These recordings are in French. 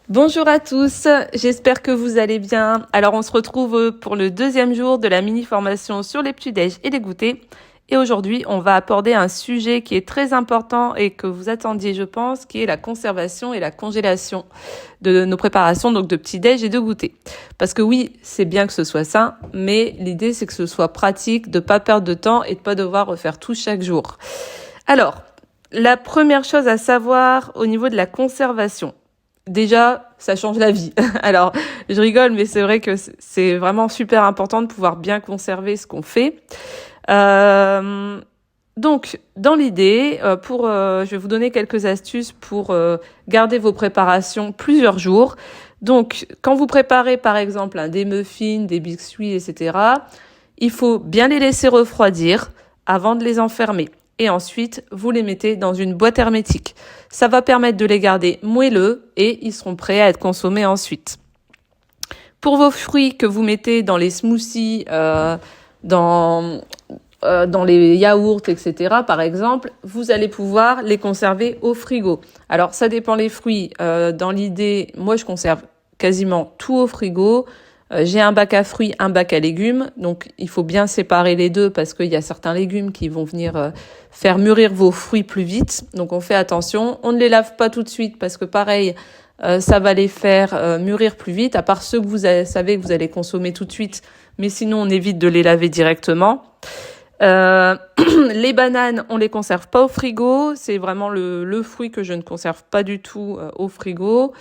Bonjour à tous, j'espère que vous allez bien. Alors on se retrouve pour le deuxième jour de la mini-formation sur les petits-déj et les goûters. Et aujourd'hui, on va aborder un sujet qui est très important et que vous attendiez, je pense, qui est la conservation et la congélation de nos préparations, donc de petits-déj et de goûters. Parce que oui, c'est bien que ce soit sain, mais l'idée c'est que ce soit pratique, de pas perdre de temps et de pas devoir refaire tout chaque jour. Alors, la première chose à savoir au niveau de la conservation. Déjà, ça change la vie. Alors, je rigole, mais c'est vrai que c'est vraiment super important de pouvoir bien conserver ce qu'on fait. Donc, dans l'idée, je vais vous donner quelques astuces pour garder vos préparations plusieurs jours. Donc, quand vous préparez, par exemple, des muffins, des biscuits, etc., il faut bien les laisser refroidir avant de les enfermer. Et ensuite, vous les mettez dans une boîte hermétique. Ça va permettre de les garder moelleux et ils seront prêts à être consommés ensuite. Pour vos fruits que vous mettez dans les smoothies, dans les yaourts, etc., par exemple, vous allez pouvoir les conserver au frigo. Alors, ça dépend les fruits. Dans l'idée, moi, je conserve quasiment tout au frigo. J'ai un bac à fruits, un bac à légumes, donc il faut bien séparer les deux parce qu'il y a certains légumes qui vont venir faire mûrir vos fruits plus vite. Donc on fait attention, on ne les lave pas tout de suite parce que pareil, ça va les faire mûrir plus vite, à part ceux que savez que vous allez consommer tout de suite, mais sinon on évite de les laver directement. Les bananes, on les conserve pas au frigo, c'est vraiment le fruit que je ne conserve pas du tout au frigo.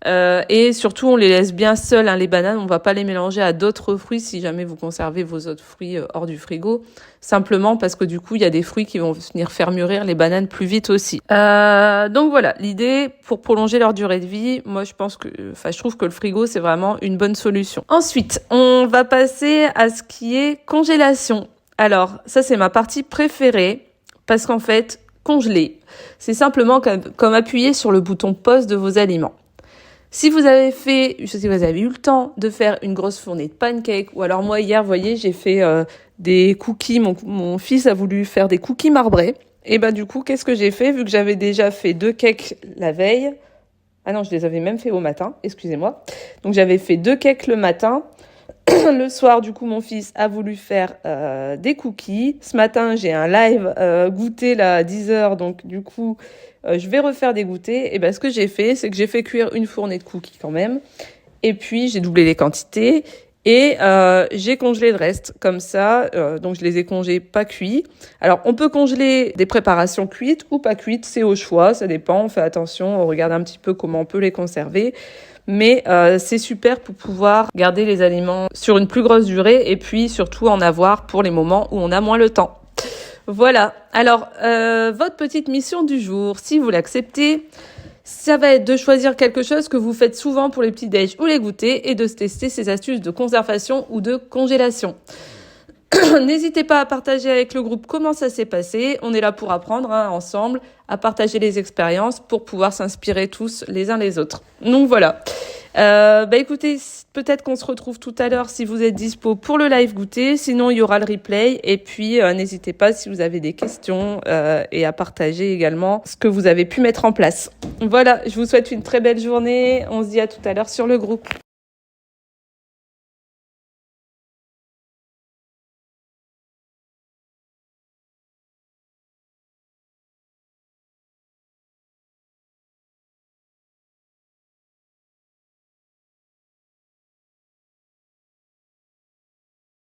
Et surtout, on les laisse bien seuls, les bananes. On va pas les mélanger à d'autres fruits si jamais vous conservez vos autres fruits hors du frigo. Simplement parce que du coup, il y a des fruits qui vont venir faire mûrir les bananes plus vite aussi. Donc voilà, l'idée pour prolonger leur durée de vie, moi je trouve que le frigo c'est vraiment une bonne solution. Ensuite, on va passer à ce qui est congélation. Alors, ça c'est ma partie préférée parce qu'en fait, congeler, c'est simplement comme appuyer sur le bouton pause de vos aliments. Si vous avez eu le temps de faire une grosse fournée de pancakes, ou alors moi hier, vous voyez, j'ai fait des cookies, mon fils a voulu faire des cookies marbrés. Et ben du coup, qu'est-ce que j'ai fait? Vu que j'avais déjà fait 2 cakes la veille, ah non, je les avais même fait au matin, excusez-moi. Donc j'avais fait 2 cakes le matin. Le soir, du coup, mon fils a voulu faire des cookies. Ce matin, j'ai un live goûter là, à 10h, donc du coup, je vais refaire des goûters. Et ben, ce que j'ai fait, c'est que j'ai fait cuire une fournée de cookies quand même. Et puis, j'ai doublé les quantités et j'ai congelé le reste comme ça. Donc, je les ai congelés pas cuits. Alors, on peut congeler des préparations cuites ou pas cuites, c'est au choix, ça dépend. On fait attention, on regarde un petit peu comment on peut les conserver. Mais c'est super pour pouvoir garder les aliments sur une plus grosse durée et puis surtout en avoir pour les moments où on a moins le temps. Voilà. Alors, votre petite mission du jour, si vous l'acceptez, ça va être de choisir quelque chose que vous faites souvent pour les petits déj ou les goûters et de tester ces astuces de conservation ou de congélation. N'hésitez pas à partager avec le groupe comment ça s'est passé. On est là pour apprendre ensemble, à partager les expériences pour pouvoir s'inspirer tous les uns les autres. Donc voilà. Écoutez, peut-être qu'on se retrouve tout à l'heure si vous êtes dispo pour le live goûter. Sinon, il y aura le replay. Et puis, n'hésitez pas si vous avez des questions et à partager également ce que vous avez pu mettre en place. Voilà, je vous souhaite une très belle journée. On se dit à tout à l'heure sur le groupe.